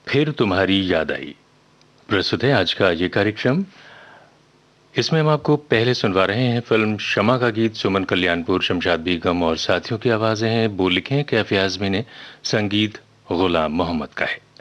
फिर तुम्हारी याद आई। प्रस्तुत है आज का ये कार्यक्रम। इसमें हम आपको पहले सुनवा रहे हैं फिल्म शमा का गीत। सुमन कल्याणपुर, शमशाद बेगम और साथियों की आवाजें हैं। बोल लिखे हैं कैफी आजमी ने, संगीत गुलाम मोहम्मद का है।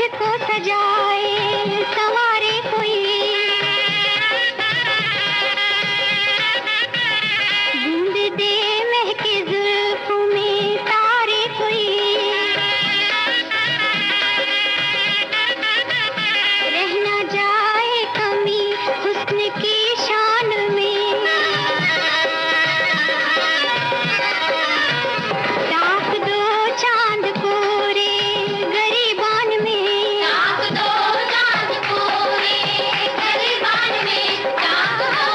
को सजाए संवारे कोई, बूंद दे महके जुल्फों में तारे कोई, रह ना जाए कमी हुस्न की शान में, ताक दो चांद कोरे गरीबान में, ताक दो चांद कोरे गरीबान में, ताक दो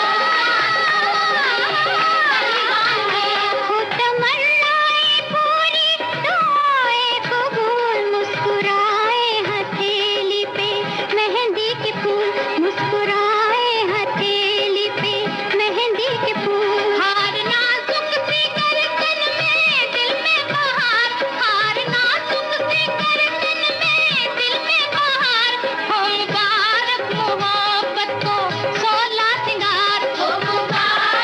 गरीबान में। हो तमन्नाएं पूरी दुआएं कबूल, मुस्कुराए हथेली पे मेहंदी के फूल, मुस्कुराए हथेली पे मेहंदी के फूल। हार नाजुक सी गर्दन में दिल में बहार, हार नाजुक सी गर्दन में दिल में बहार, हो मुबारक मोहब्बत को 16 सिंगार, हो मुबारक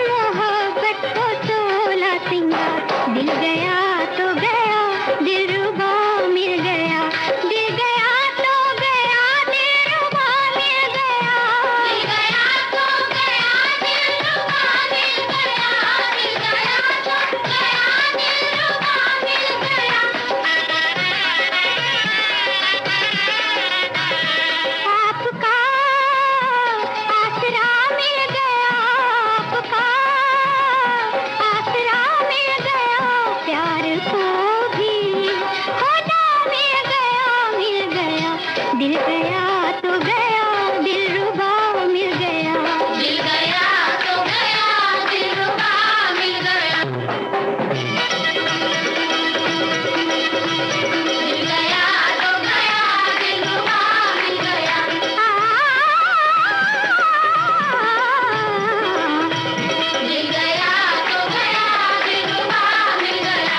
मोहब्बत को 16 सिंगार। दिल गया तो गया दिलरुबा मिल गया, दिल गया तो गया दिलरुबा मिल गया, दिल गया तो गया दिलरुबा मिल गया, दिल गया तो गया दिलरुबा मिल गया। आपका आसरा मिल गया, आपका आसरा मिल गया, प्यार को भी खुदा मिल गया, दिल गया तो गया दिलरुबा मिल गया, दिल गया तो गया दिलरुबा मिल गया, दिल गया तो गया दिलरुबा मिल गया। दिल गया तो गया दिलरुबा मिल गया।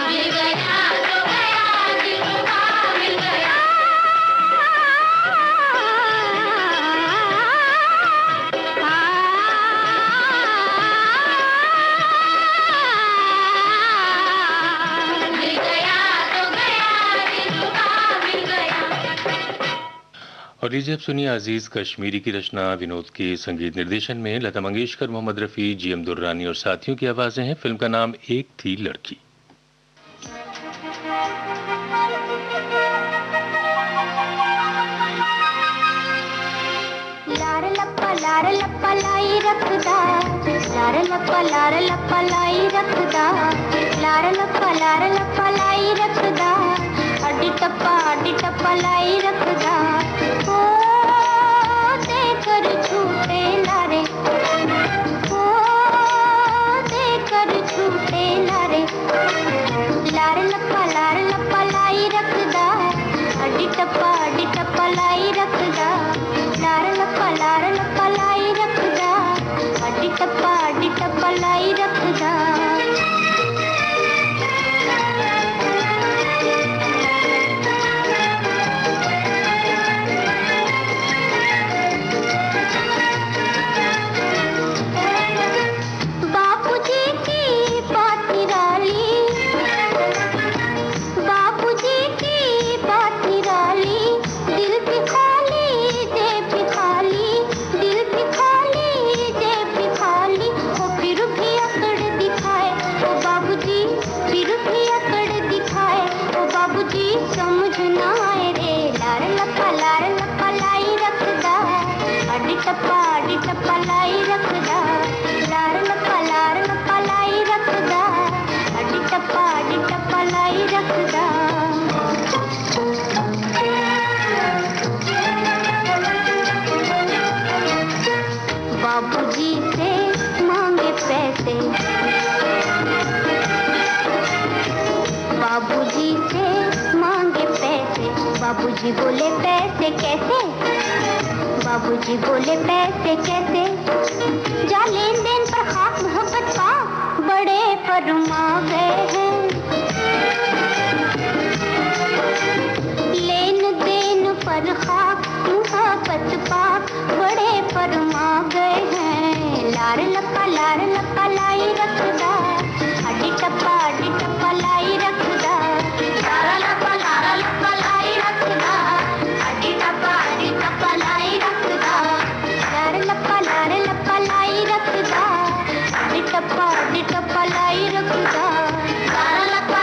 दिल गया तो गया दिलरुबा मिल गया। दिल गया तो गया दिलरुबा मिल गया। और लीजिए अब सुनिए अजीज कश्मीरी की रचना विनोद के संगीत निर्देशन में लता मंगेशकर, मोहम्मद रफ़ी, जीएम दुर्रानी और साथियों की आवाजें हैं। फिल्म का नाम एक थी लड़की। लार लप्पा लाई रखदा, लार लप्पा लाई रखदा, लार लप्पा लाई रखदा, अड्डी टप्पा लाई रखदा, ओ देकर छूटे लारे, ओ देकर छूटे लारे, लार लप्पा लाई रखदा, अड्डी टप्पा लाई रखदा, लार लप्पा लाई रखदा, अड्डी टप्पा लाई रखदा। बापूजी की बात निराली, बापूजी की बात निराली, दिल भी खाली जेब भी खाली, दिल भी खाली जेब भी खाली, वो फिर भी अकड़ दिखाए, ओ बाबूजी फिर भी अकड़ दिखाए, ओ बाबूजी समझ ना आए रे, लार लप्पा लाई रखदा, अड्डी टप्पा लाई रखदा, लार लप्पा लाई रखदा, अड्डी टप्पा लाई रखदा। बाबूजी से मांगे पैसे, बाबूजी से मांगे पैसे, बाबूजी बोले पैसे कैसे, बाबूजी बोले पैसे कैसे, जा लेन देन पर खाक मोहब्बत का बड़े फरमा गए हैं, लेन देन पर खाक मोहब्बत का बड़े फरमा गए हैं, लार रखदा अड्डी टप्पा लाई रखदा लारा लप्पा लाई रखदा अड्डी टप्पा लाई रखदा लारा लप्पा लाई रखदा अड्डी टप्पा लाई रखदा लारा लप्पा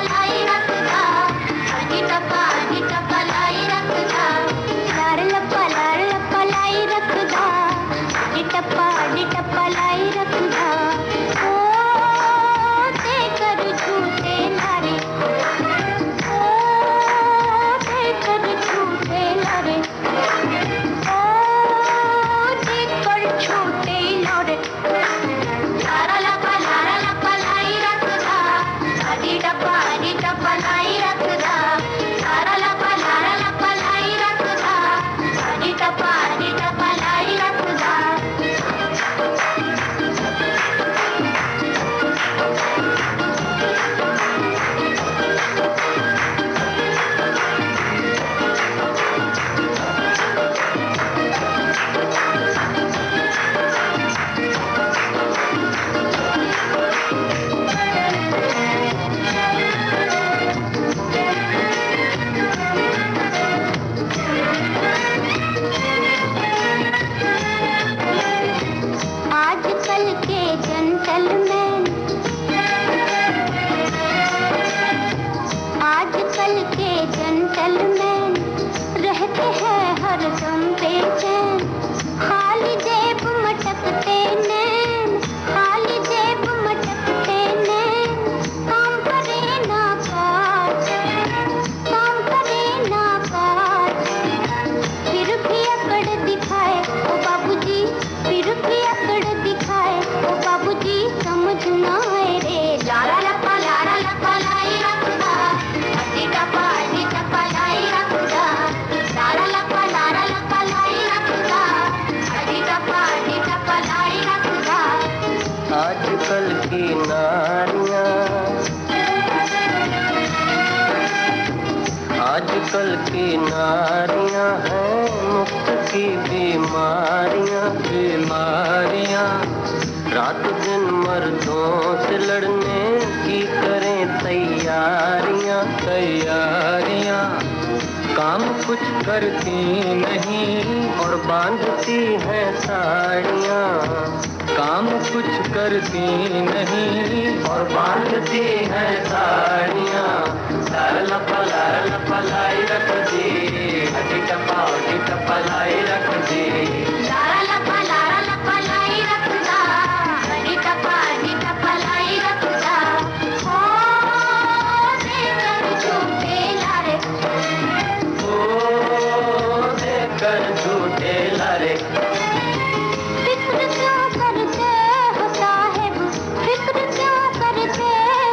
लाई रखदा अड्डी टप्पा लाई रखदा लारा लप्पा लाई रखदा अड्डी टप्पा लाई रखदा ओ देकर झूठे लारे ओ देकर झूठे लारे ओ देकर झूठे लारे लारा लप्पा लाई रखदा अड्डी टप्पा लाई रखदा लारा लप्पा लाई रखदा अड्डी टप्पा लाई रखदा आजकल के जेंटलमैन रहते हैं हरदम बेचैन खाली जेब मटकते नैन खाली जेब मटकते नैन काम करे ना काज फिर भी अकड़ दिखाए ओ बाबूजी फिर भी अकड़ दिखाए ओ बाबूजी समझ ना आए रे लारा लप्पा लाई रखदा अड्डी टप्पा लाई रखदा लारा लप्पा लाई रखदा अड्डी टप्पा लाई रखदा आजकल की नारियां हैं मुफ्त की बीमारियां रात दिन मर्दों से लड़ने की करें तैयारियां काम कुछ करती नहीं और बांधती हैं साड़ियां काम कुछ करती नहीं और बांधती हैं साड़ियां लारा लप्पा लाई रख दी अड्डी टप्पा लाई रख दी लारा लप्पा लाई रखदा अड्डी टप्पा लाई रखदा ओ देकर झूठे लारे ओ देकर झूठे लारे फिक्र क्यों करते हो साहेब फिक्र क्यों करते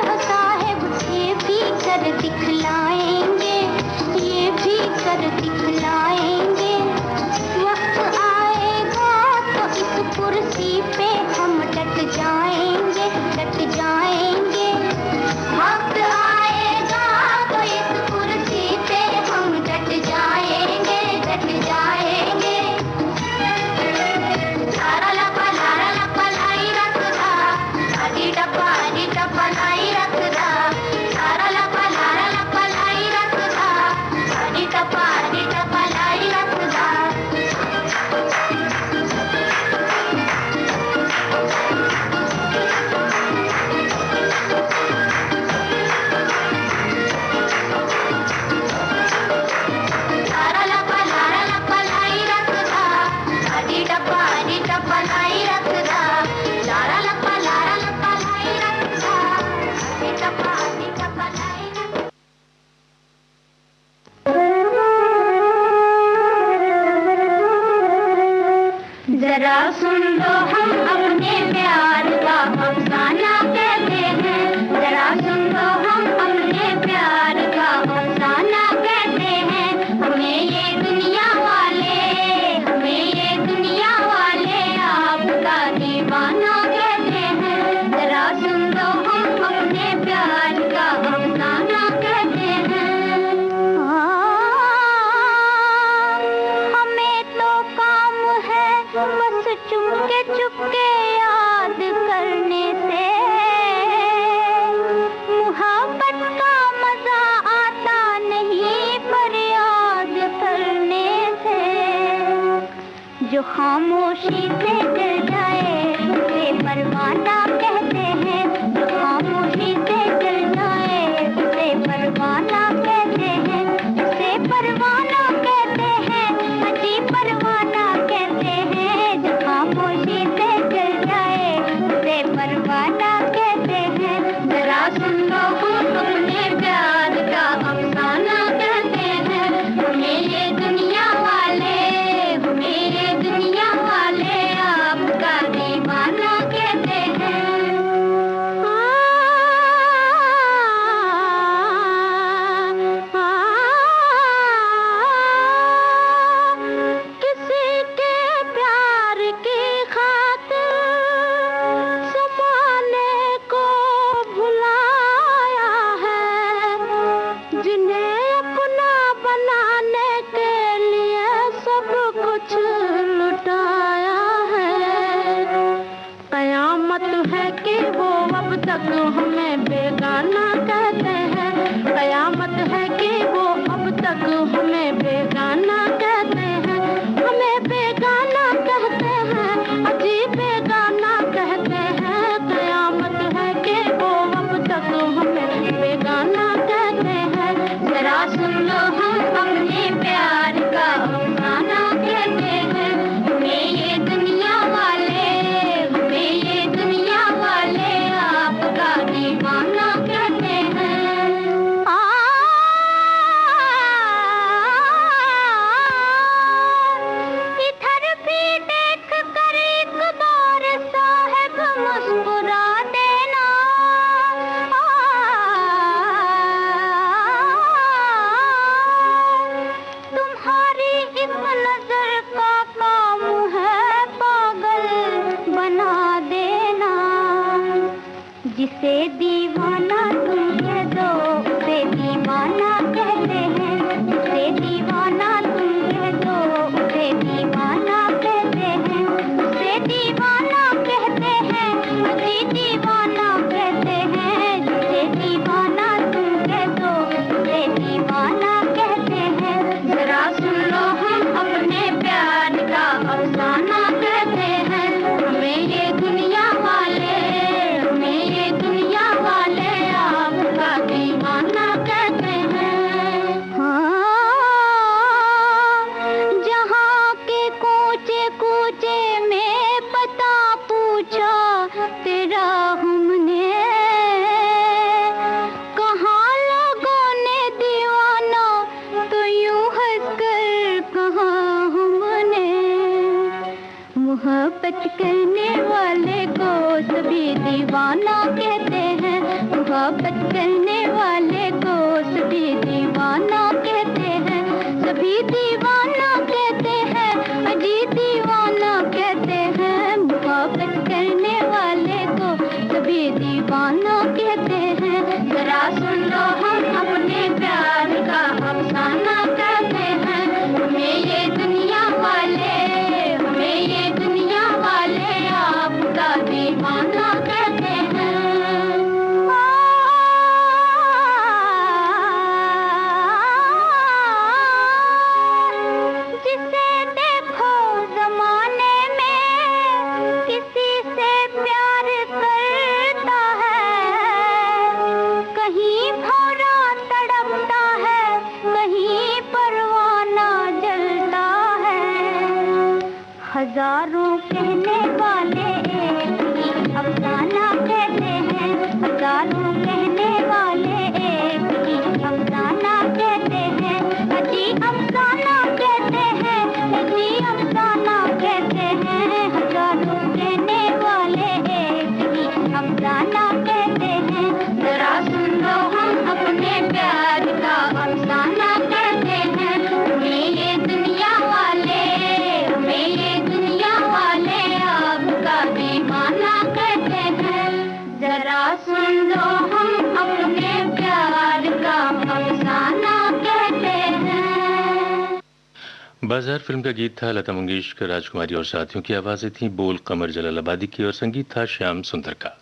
हो साहेब ये भी कर दिखलाएंगे वक्त आएगा तो इस कुर्सी पे हम डट जाएंगे वक्त आएगा तो इस कुर्सी पे हम डट जाएंगे लारा लप्पा लाई रखदा अड्डी टप्पा लाई रखदा लारा लप्पा लाई रखदा अड्डी टप्पा लाई रखदा लारा लप्पा लाई रखदा अड्डी टप्पा लाई रखदा लारा लप्पा लाई रखदा अड्डी टप्पा लाई रखदा जरा सुन लो हम अपने प्यार का अफसाना कहते हैं जरा सुन लो हम अपने प्यार का अफसाना कहते हैं हमें ये दुनिया वाले आपका दीवाना कहते हैं जरा सुन लो हम अपने प्यार का अफसाना कहते हैं हमें तो काम है बस चुपके याद करने खामोशी से जल जाए उसे परवाना कहते हैं, जो खामोशी से जल जाए उसे परवाना कहते हैं, उसे परवाना कहते हैं, अजी परवाना कहते हैं, जो खामोशी से जल जाए उसे परवाना कहते हैं। जरा सुन लो हम अपने प्यार का अफसाना कहते हैं, हमें ये दुनिया वाले आपका दीवाना कहते हैं। किसी के प्यार की खातिर ज़माने को भुलाया है, जिन्हें अपना बनाने के लिए सब कुछ लुटाया है। कयामत है कि वो अब तक हमें बेगाना कहते हैं, कयामत है कि वो अब तक हमें बेगाना कहते हैं, हमें बेगाना कहते हैं, अजी बेगाना कहते हैं। कयामत है कि वो अब तक हमें बेगाना कहते हैं। जरा सुन लो हम अपने प्यार का अफसाना कहते हैं, हमें ये दुनिया वाले आपका दीवाना कहते हैं। इधर भी देख कर एक बार साहब मुस्कुरा देना, तुम्हारी एक नजर का काम है पागल बना देना। जिसे दीवाना तुम कह दो उसे दीवाना कहते हैं, जिसे दीवाना तुम कह दो उसे दीवाना कहते हैं, उसे दीवाना कहते हैं, अजी दीवाना कहते हैं, जिसे दीवाना तुम कह दो उसे दीवाना कहते हैं। जरा सुन लो हम अपने प्यार का अफसाना कहते हैं, हमें ये दुनिया वाले आपका दीवाना कहते हैं। हाँ, जहाँ के कूचे कूचे में पता पूछा तेरा हमने, कहाँ लोगों ने दीवाना तो यूं हंसकर कहा हमने। मोहब्बत करने वाले को सभी दीवाना कहते हैं, मोहब्बत करने वाले को सभी दीवाना कहते हैं, सभी दीवाना कहते हैं, अजी दीवाना कहते हैं। मोहब्बत करने वाले को सभी दीवाना कहते हैं। जरा सुन लो हम अपने प्यार का अफसाना कहते हैं, हमें ये दुनिया वाले आपका दीवाना कहते हैं। जिसे देखो जमाने में किसी से प्यार करता है, कहीं भौरा तड़पता है, कहीं परवाना जलता है। हजारों कहने वाले एक ही अफसाना कहते हैं, हजारों कहने वाले एक ही अफसाना कहते हैं, अजी अफसाना कहते हैं, अजी अफसाना कहते हैं। हजारों कहने वाले एक ही अफसाना कहते हैं। जरा सुन लो हम अपने प्यार का अफसाना कहते हैं, हमें ये दुनिया वाले आपका दीवाना कहते हैं। जरा सुन लो हम अपने प्यार का अफसाना कहते हैं। बाजार फिल्म का गीत था लता मंगेशकर, राजकुमारी और साथियों की आवाजें थीं, बोल कमर जलालाबादी की और संगीत था श्याम सुंदर का।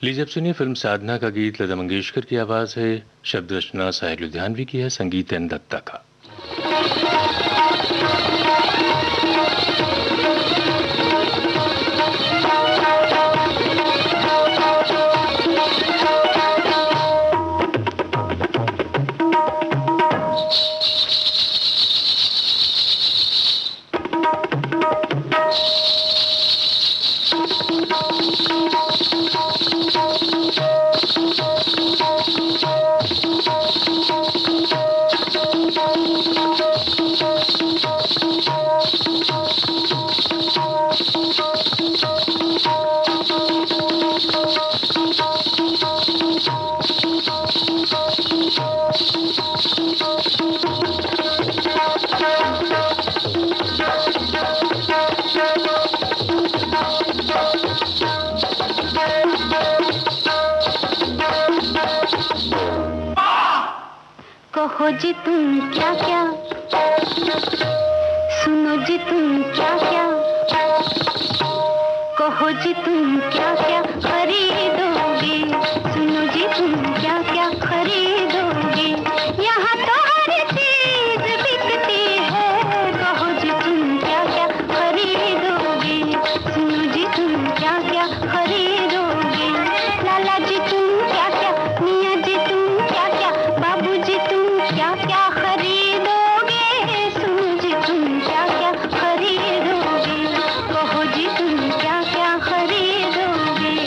लीजिए अब सुनिए फिल्म साधना का गीत, लता मंगेशकर की आवाज है, शब्द रचना साहिर लुधियानवी की है, संगीत एन दत्ता का। कहो जी तुम क्या क्या, सुनो जी तुम क्या क्या, कहो जी तुम क्या क्या खरीदोगे, सुनो जी तुम क्या क्या खरीदोगे, यहाँ तो हर चीज बिकती है, कहो जी तुम क्या क्या खरीदोगे, सुनो जी तुम क्या क्या खरीदोगे, लाला जी तुम क्या क्या, मियाँ जी तुम क्या क्या, बाबू जी तुम क्या क्या खरीदोगे, सुनो जी तुम क्या क्या खरीदोगे, कहो जी तुम क्या क्या खरीदोगे।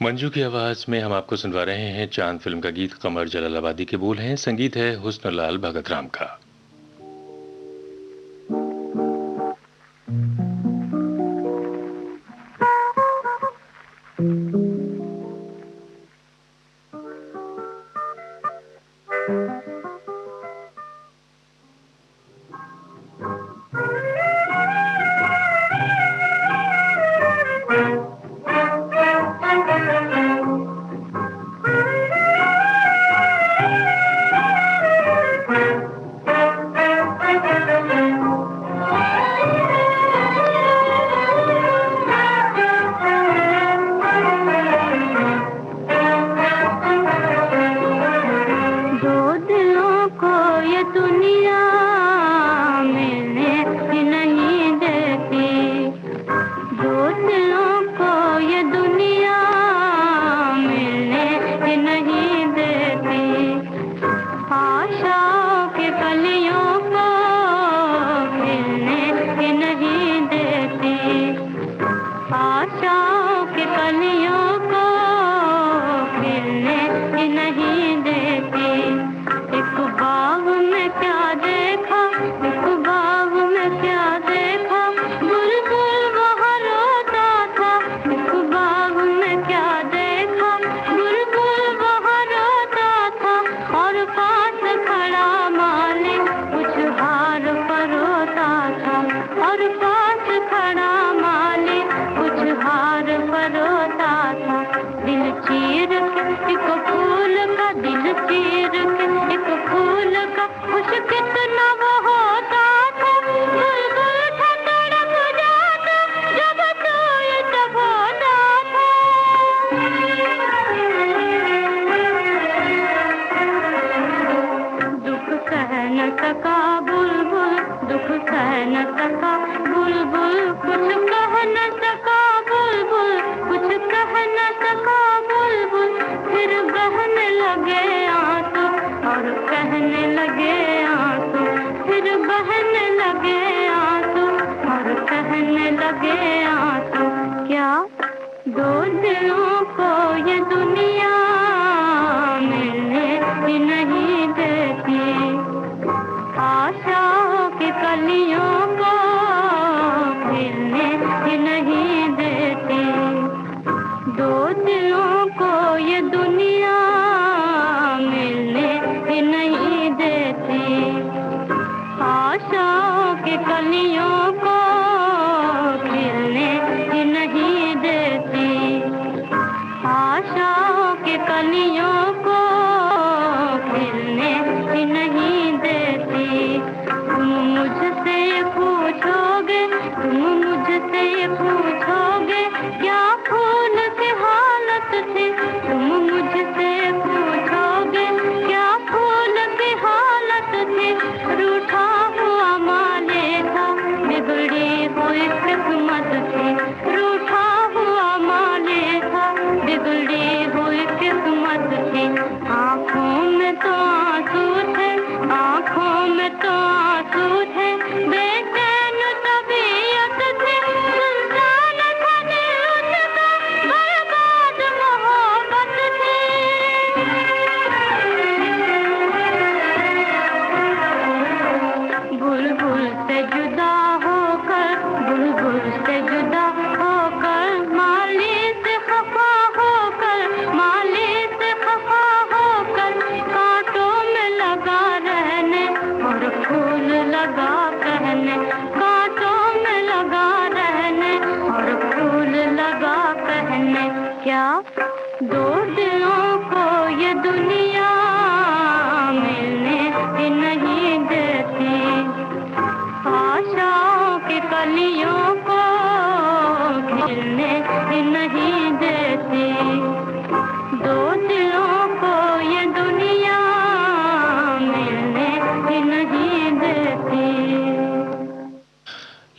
मंजू की आवाज में हम आपको सुनवा रहे हैं चांद फिल्म का गीत। कमर जलालाबादी के बोल हैं, संगीत है हुस्न लाल भगत राम का।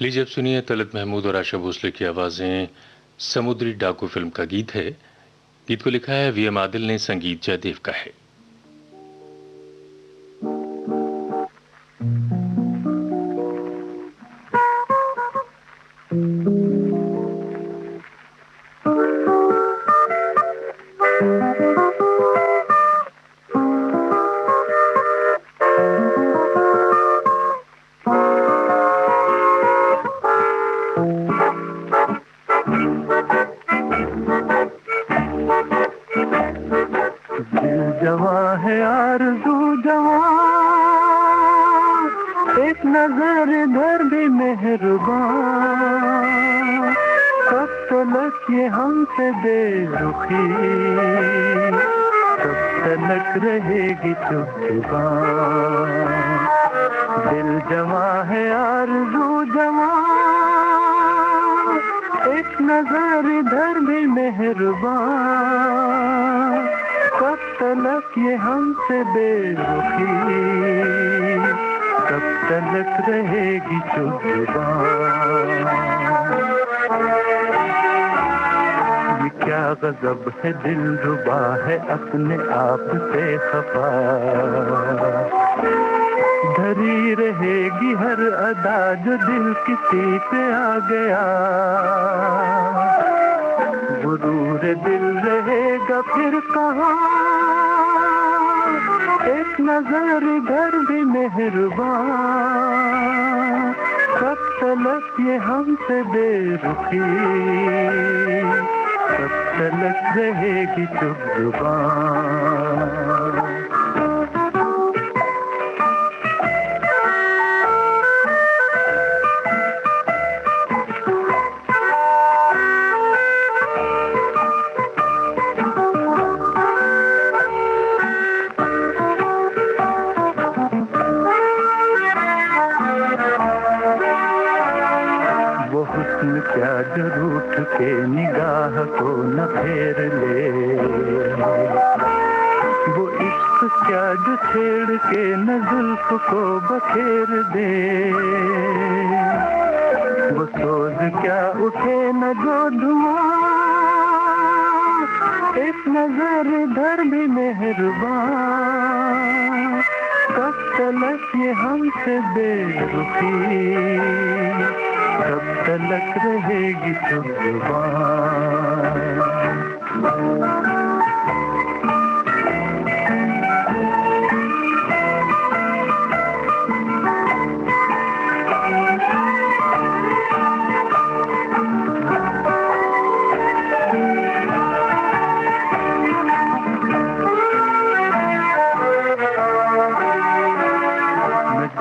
लीजिए अब सुनिए तलत महमूद और आशा भोसले की आवाजें। समुद्री डाकू फिल्म का गीत है। गीत को लिखा है वी एम आदिल ने, संगीत जयदेव का है। नजर इधर भी मेहरबान, कब तलक ये हमसे बेरुखी, कब तलक रहेगी चुप जुबान। दिल जमा है आरज़ू जमा, एक नजर इधर भी मेहरबान, कब तलक ये हमसे बेरुखी, कब तलक रहेगी चुप जुबान। ये क्या गजब है दिलरुबा है अपने आप से खफा, धरी रहेगी हर अदा जो दिल किसी पे आ गया, गुरूर दिल रहेगा फिर कहाँ, एक नजर इधर भी मेहरबान, कब तलक ये हमसे बेरुखी, कब तलक रहेगी चुप जुबान। क्या जो रूठ के निगाह को न फेर ले, वो इश्क क्या जो छेड़ के न जुल्फ को बखेर दे, वो सोज क्या उठे न जो धुआं, एक नजर इधर भी मेहरबान, कब तलक ये हमसे बेरुखी, कब तलक रहेगी चुप जुबान।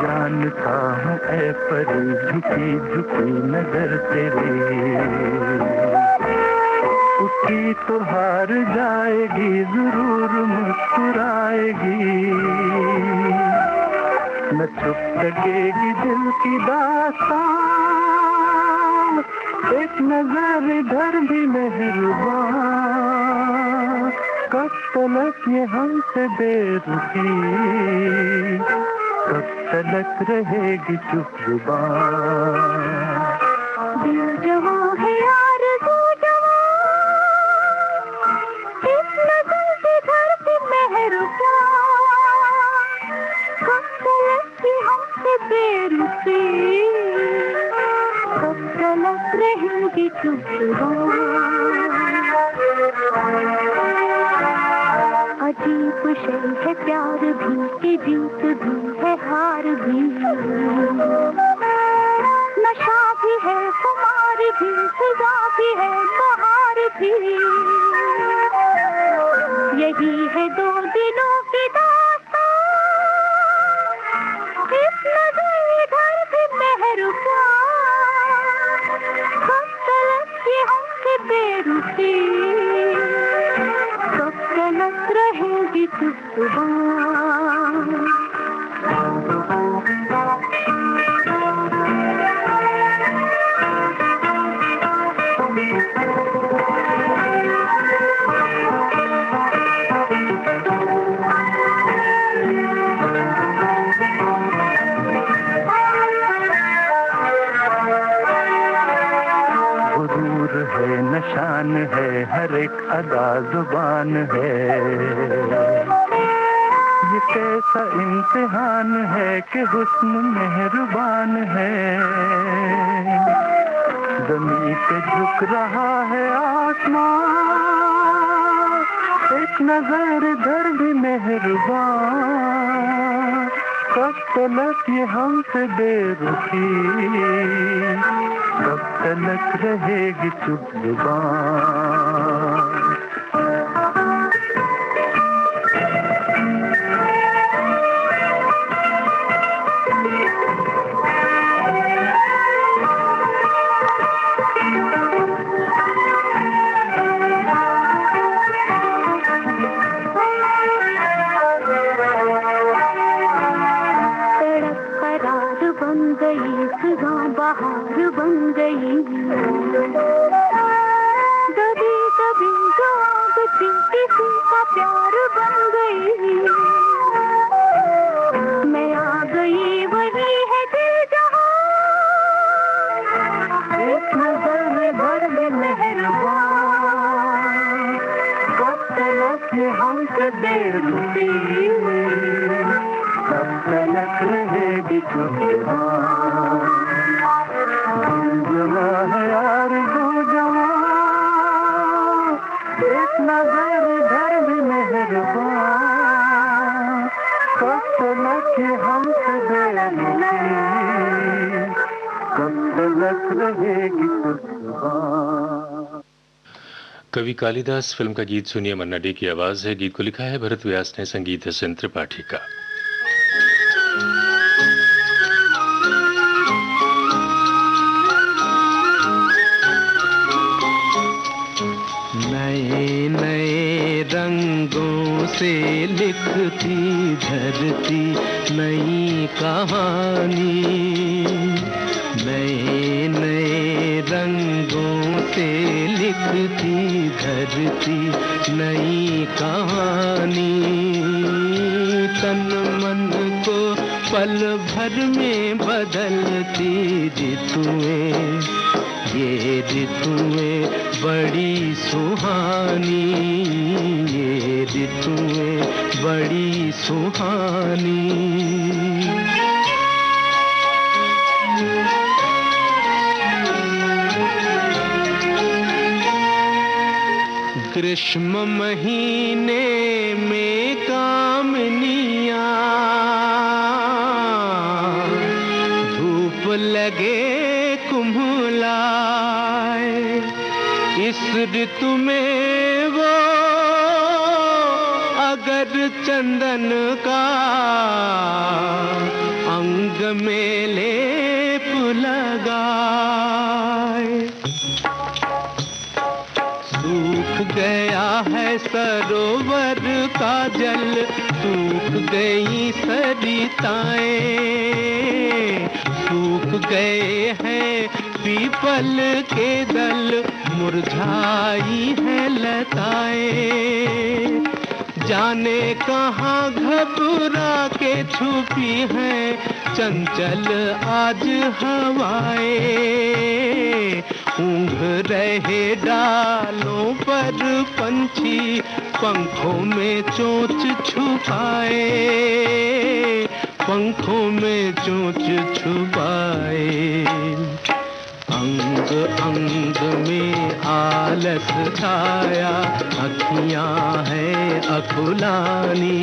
जानता हूँ ऐ परी झुकी झुकी नजर तेरी, उठी तो हार जाएगी जरूर मुस्कुराएगी, न छुप सकेगी दिल की दास्तान, एक नजर इधर भी मेहरबान, कब तलक ये हमसे बेरुखी, कब तलक रहेगी चुप जुबान। दिल जवा है आरज़ू जवा, इस नज़र से घर से मेहरबान, कब तलक ये हमसे बेरुखी, कब तलक रहेगी चुप जुबान। अजीब शय है प्यार भी कि जीत भी है हार भी, नशा भी है खुमार भी, सजा भी है बहार भी, यही है दो दिलों की दास्तान, इस नजर इधर भी मेहरबान, कब तलक ये हमसे बेरुखी, कब तलक रहेगी चुप जुबान। गुरूर है नशान है हर एक अदा जुबान है, ये कैसा इम्तिहान है कि हुस्न मेहरबान है, ज़मीं पे झुक रहा है आसमान, एक नजर इधर भी मेहरबान, कब तलक ये हमसे बेरुखी, कब तलक रहेगी चुप जुबान। किसी का प्यार बन गई, मैं आ गई वही है दिल जहां, एक नजर में भर दे मेहरबान, कब तलक हमसे देर रुकी, कब तलक रहेगी चुपी जमा है यार दो जमा, एक नजर भर भी मेहरबान, कब तलक हमसे देर रुकी, कब तलक रहेगी कवि कालिदास फिल्म का गीत सुनिए, मन्ना डे की आवाज है। गीत को लिखा है भरत व्यास ने, संगीत है सेन त्रिपाठी का। नए नए रंगों से लिखती धरती नई कहानी, नए नए रंगों से लिखती धरती नई कहानी, तन मन को पल भर में बदलती ऋतुएं, ये ऋतुएं बड़ी सुहानी, ये ऋतुएं बड़ी सुहानी। ग्रीष्म महीने में कामनियाँ धूप लगे कुम्हलाए, इस ऋतु में वो अगर चंदन का अंग में लेप लगाए, सूख गया है सरोवर का जल, सूख गई सरिताएं, सूख गए हैं पीपल के दल, मुरझाई है लताएं, जाने कहाँ घबरा के छुपी है चंचल आज हवाएं, ऊँघ रहे डालों पर पंछी पंखों में चोंच छुपाए, पंखों में चोंच छुपाए, अंग अंग में आलस छाया, अखियां है अकुलानी,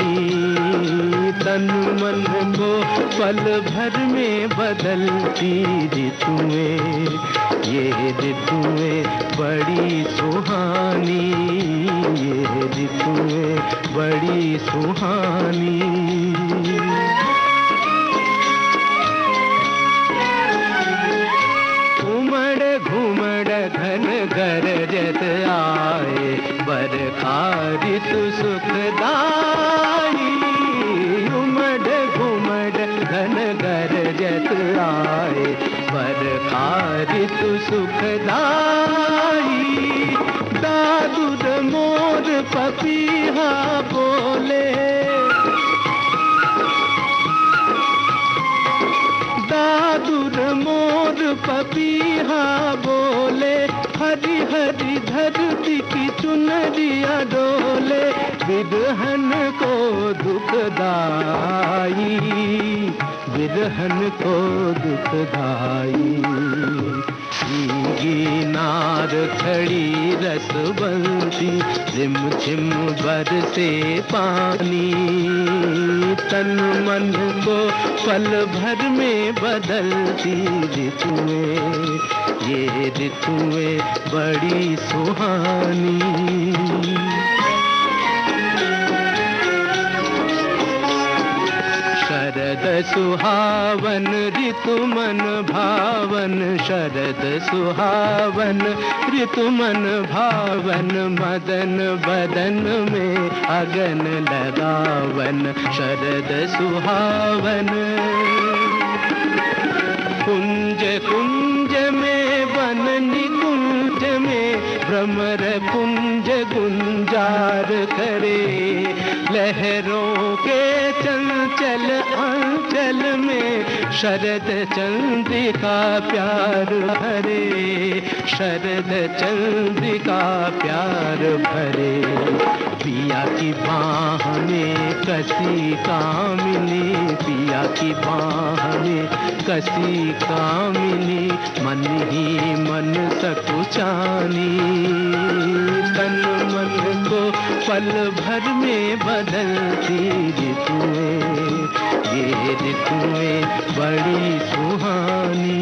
तन मन को पल भर में बदलती ऋतुएं, ये ऋतुएं बड़ी सुहानी, ये ऋतुएं बड़ी सुहानी। घन गरजत आए, बरखा ऋतु सुखदाई, उमड़ घुमड़ घन गरजत आए, बरखा ऋतु सुखदाई, दादुर मोर पपीहा बोले, दादुर मोर पपीहा बोले, हरी हरी धरती की चुनरिया डोले, बिरहन को दुखदाई, बिरहन को दुखदाई, भीगी नार खड़ी रस बंसी, रिम झिम बरसे पानी, तन मन को पल भर में बदलती ऋतुएं, ये ऋतुएं बड़ी सुहानी। शरद सुहावन ऋतु मन भावन, शरद सुहावन ऋतु मन भावन, मदन बदन में अगन लगावन, शरद सुहावन, कुंज कुंज में वन निकुंज में भ्रमर पुंज गुंजार करे, लहरों के चंचल अंचल में शरद चंद्रिका प्यार भरे, शरद चंद्रिका प्यार भरे। पिया की बाह में कसी कामिनी, पिया की बाह में कसी कामिनी, मन ही मन सकुचानी, तन मन को पल भर में बदलती ऋतुएं, ये ऋतुएं बड़ी सुहानी।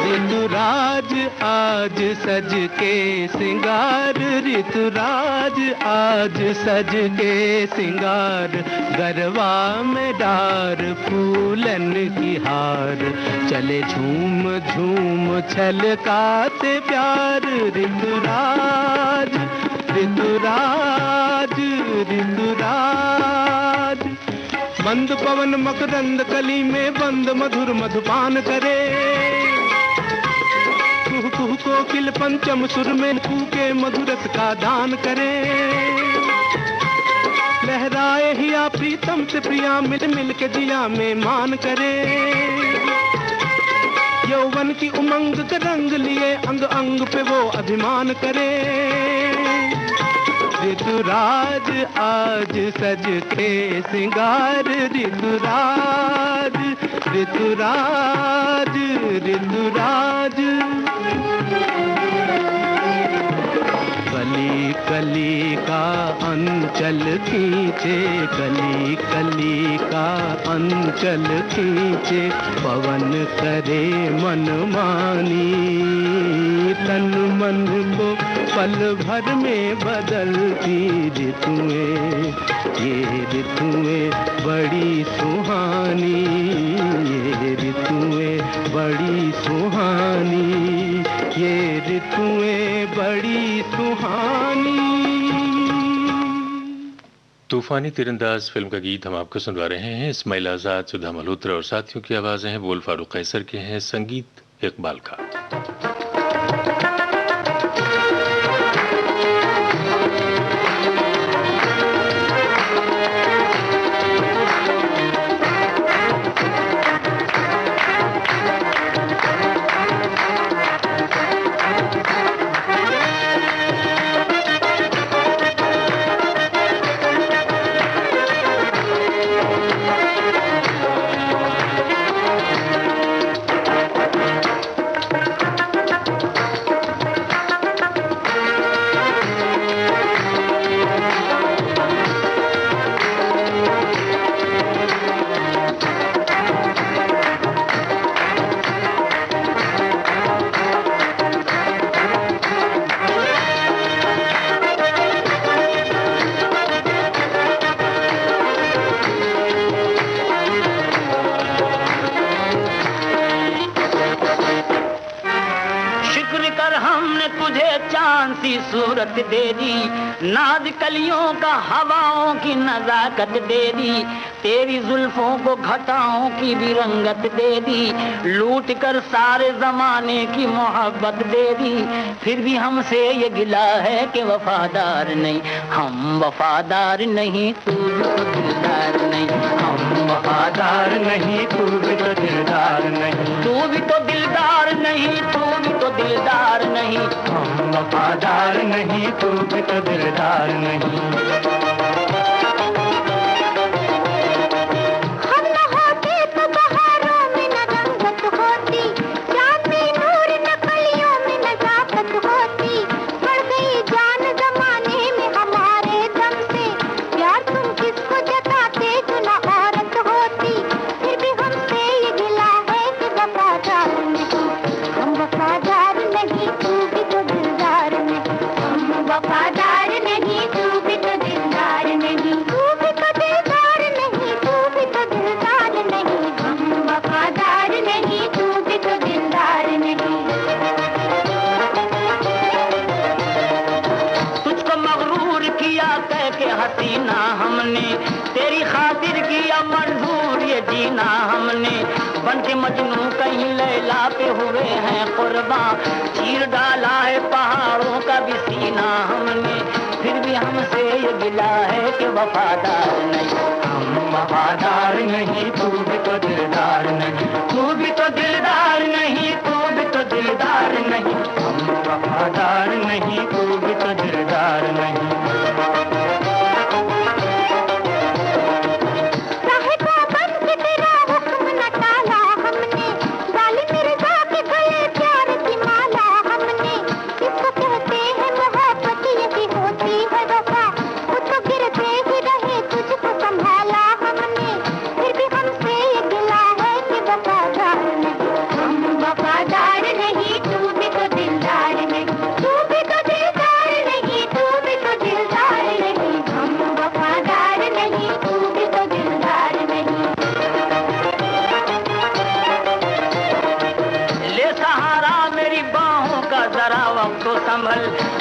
ऋतुराज आज सज के सिंगार, ऋतुराज आज सज के सिंगार, गरबा में डार फूलन की हार, चले झूम झूम छलकाते प्यार। ऋतुराज ऋतुराज ऋतुराज, मंद पवन मकरंद कली में बंद मधुर मधुपान करे, कुहू कुहू कोकिल पंचम सुर में कूके मधुरस का दान करे, लहराए हिया प्रीतम से प्रिया मिल मिल के दिया में मान करे, यौवन की उमंग के रंग लिए अंग अंग पे वो अभिमान करे। ऋतुराज आज सज के सिंगार, ऋतुराज ऋतुराज ऋतुराज। कली कली का अंचल खींचे, कली कली का अंचल खींचे, पवन करे मन मानी, तन मन को पल भर में बदलती ऋतुएं, ये ऋतुएं बड़ी सुहानी, ये ऋतुएं बड़ी सुहानी, ये ऋतुएं बड़ी सुहानी। तूफानी तीरंदाज फिल्म का गीत हम आपको सुनवा रहे हैं। इस्माइल आजाद, सुधा मल्होत्रा और साथियों की आवाजें हैं, बोल फारूक कैसर के हैं, संगीत इकबाल का। सूरत दे दी, नाज कलियों का हवाओं की नजाकत दे दी, तेरी जुल्फों को घटाओं की भी रंगत दे दी, लूट कर सारे जमाने की मोहब्बत दे दी। फिर भी हमसे ये गिला है कि वफादार नहीं, हम वफादार नहीं, तू भी तो दिलदार नहीं, हम वफादार नहीं, तू भी तो दिलदार नहीं, तू भी तो दिलदार नहीं, तू भी तो दिलदार नहीं, हम वफादार नहीं, तू भी तो दिलदार नहीं। वफादार नहीं, तू भी तो दिलदार नहीं। खातिर किया मंजूर ये जीना हमने, बन के मजनू कहीं लैला पे हुए हैं कुर्बान, चीर डाला है पहाड़ों का भी सीना हमने, फिर भी हमसे ये गिला है कि वफादार नहीं। हम वफादार नहीं, तू भी तो दिलदार नहीं, तू भी तो दिलदार नहीं, तू भी तो दिलदार नहीं। हम वफादार नहीं, तू भी तो दिलदार नहीं।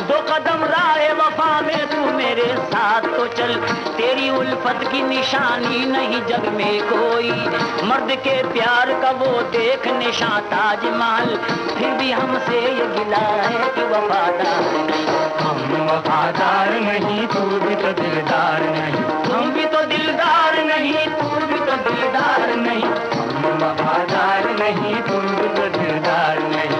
दो कदम राहे वफा में तू मेरे साथ तो चल, तेरी उल्फत की निशानी नहीं जग में कोई, मर्द के प्यार का वो देख निशान ताजमहल, फिर भी हमसे ये गिला है कि वफादार नहीं। हम वफादार नहीं, तू भी तो दिलदार नहीं, हम भी तो दिलदार नहीं, तू भी तो दिलदार नहीं। हम वफादार नहीं, तू भी तो दिलदार नहीं।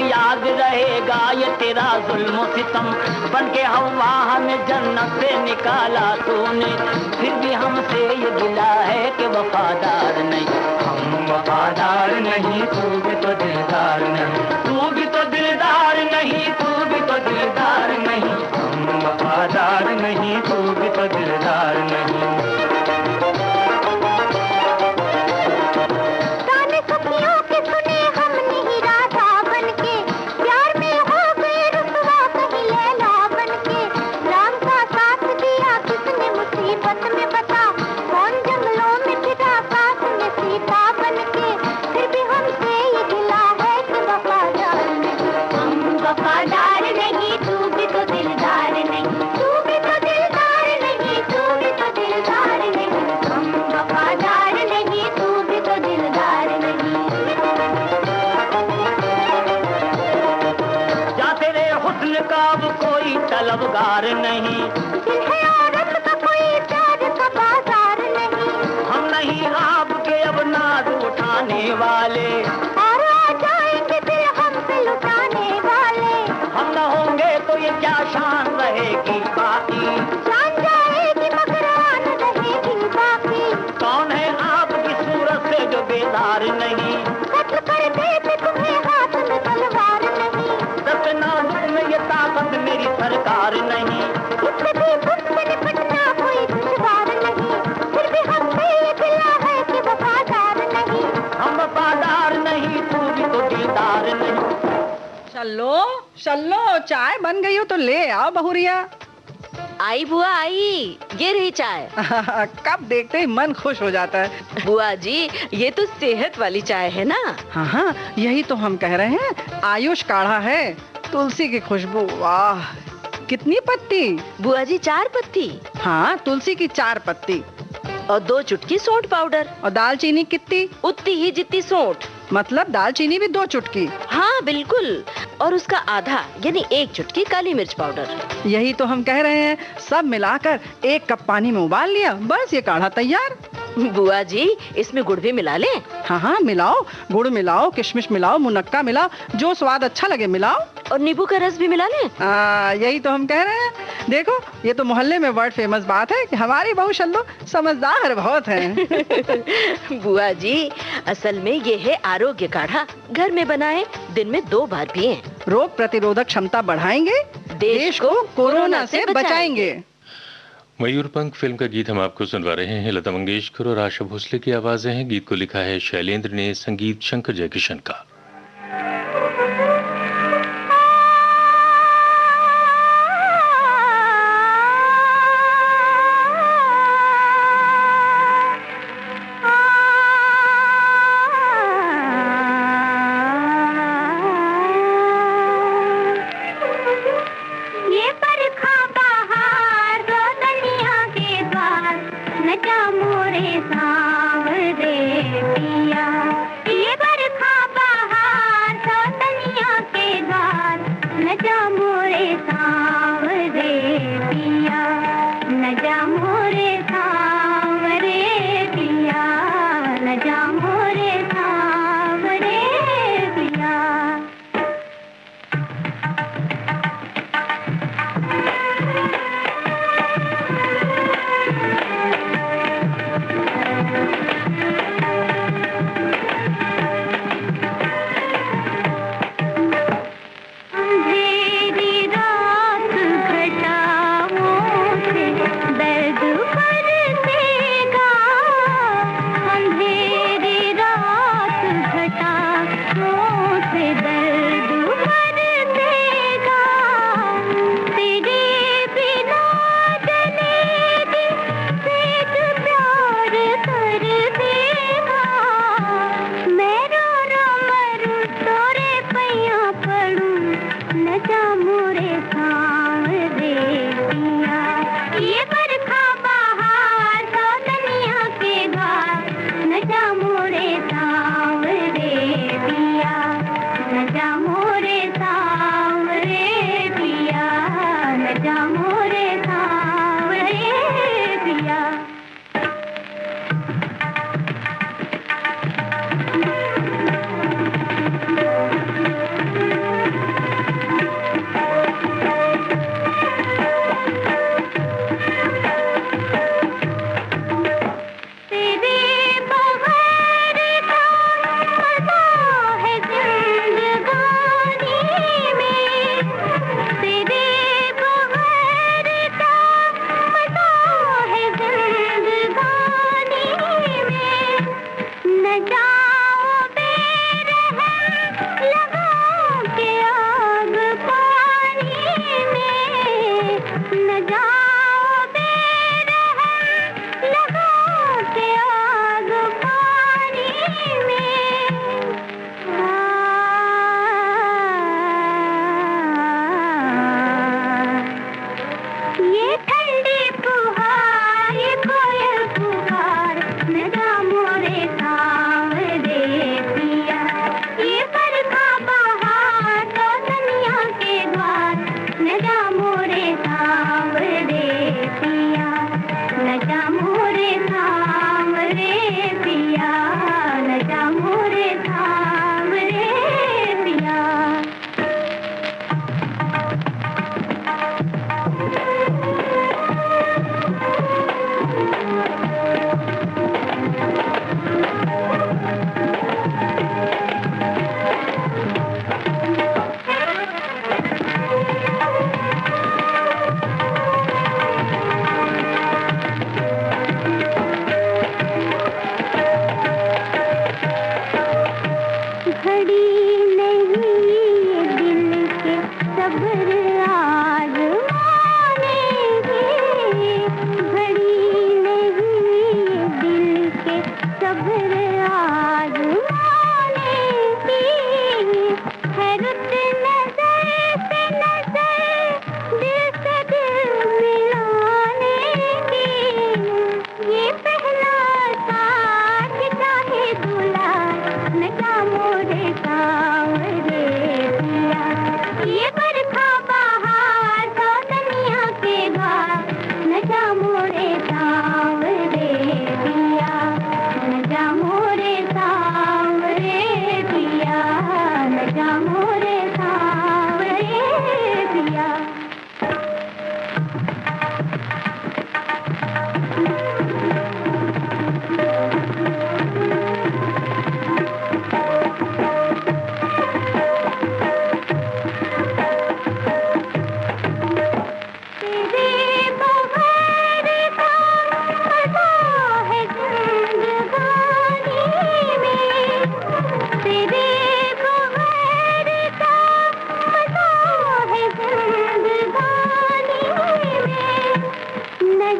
याद रहेगा ये तेरा जुल्म सितम, बन के हवा हमें जन्नत से निकाला तूने, फिर भी हमसे ये गिला है कि वफादार नहीं। हम वफादार नहीं, तू भी तो दिलदार नहीं, तू भी तो दिलदार नहीं, तू भी तो दिलदार नहीं। हम वफादार नहीं, तू भी तो दिलदार नहीं। तलबगार नहीं, दिल है औरत का कोई प्यार का बाजार नहीं, हम नहीं आपके अब नाज उठाने वाले, और आ जाएंगे दिल हमसे लुटाने वाले, हम न होंगे तो ये क्या शान रहेगी बाकी, शान जाएगी मगर आन रहेगी बाकी। कौन है आपकी सूरत से जो बेदार नहीं, कत्ल कर देते तुम्हें हाथ में तलवार नहीं, दस नाजुक में ये ताकत मेरी सरकार नहीं, इससे भी मुझसे निपटना कोई दुश्वार नहीं, फिर भी हमसे ये गिला है कि वफादार नहीं। हम वफादार नहीं, तू भी तो दिलदार नहीं। चलो चलो, चाय बन गई हो तो ले आओ बहुरिया। आई बुआ आई, ये रही चाय। कब देखते ही मन खुश हो जाता है। बुआ जी ये तो सेहत वाली चाय है ना। हाँ हाँ, यही तो हम कह रहे हैं, आयुष काढ़ा है, तुलसी की खुशबू। वाह, कितनी पत्ती? बुआ जी 4 पत्ती। हाँ, तुलसी की 4 पत्ती और 2 चुटकी सौंठ पाउडर। और दालचीनी कितनी? उतनी ही जितनी सौंठ। मतलब दालचीनी भी 2 चुटकी? हाँ बिल्कुल, और उसका आधा यानी 1 चुटकी काली मिर्च पाउडर। यही तो हम कह रहे हैं, सब मिलाकर 1 कप पानी में उबाल लिया, बस ये काढ़ा तैयार। बुआ जी, इसमें गुड़ भी मिला लें? हाँ हाँ मिलाओ, गुड़ मिलाओ, किशमिश मिलाओ, मुनक्का मिलाओ, जो स्वाद अच्छा लगे मिलाओ। और नींबू का रस भी मिला लें? यही तो हम कह रहे हैं। देखो, ये तो मोहल्ले में वर्ल्ड फेमस बात है कि हमारी बहू शल्लो समझदार बहुत है। बुआ जी, असल में ये है आरोग्य काढ़ा। घर में बनाएं, दिन में 2 बार पिएं। रोग प्रतिरोधक क्षमता बढ़ाएंगे, देश को कोरोना से बचाएंगे। मयूरपंख फिल्म का गीत हम आपको सुनवा रहे हैं। लता मंगेशकर और आशा भोसले की आवाजें हैं। गीत को लिखा है शैलेंद्र ने, संगीत शंकर जयकिशन का। दर्द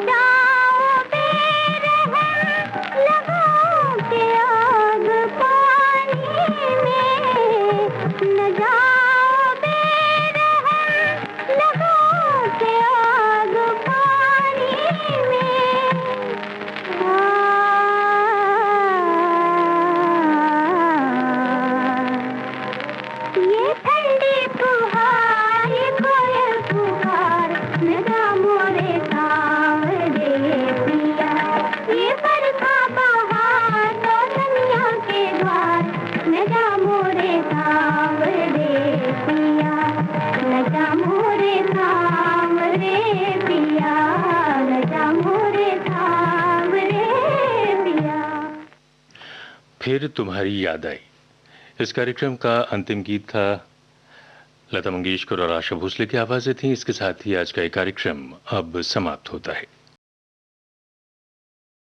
जाओ बेरहम लगाओ के आग पानी में, न जाओ बेरहम लगाओ के आग पानी में। ये ठंडी फुहार, ये कोयल फुहार, न जा मोरे सांवरे पिया। ये बरखा बहार तो दुनिया के द्वार, न जा मोरे सांवरे पिया, न जा मोरे सांवरे पिया, न जा मोरे सांवरे पिया। फिर तुम्हारी याद आई। इस कार्यक्रम का अंतिम गीत था लता मंगेशकर और आशा भोसले की आवाजें थी। इसके साथ ही आज का ये कार्यक्रम अब समाप्त होता है।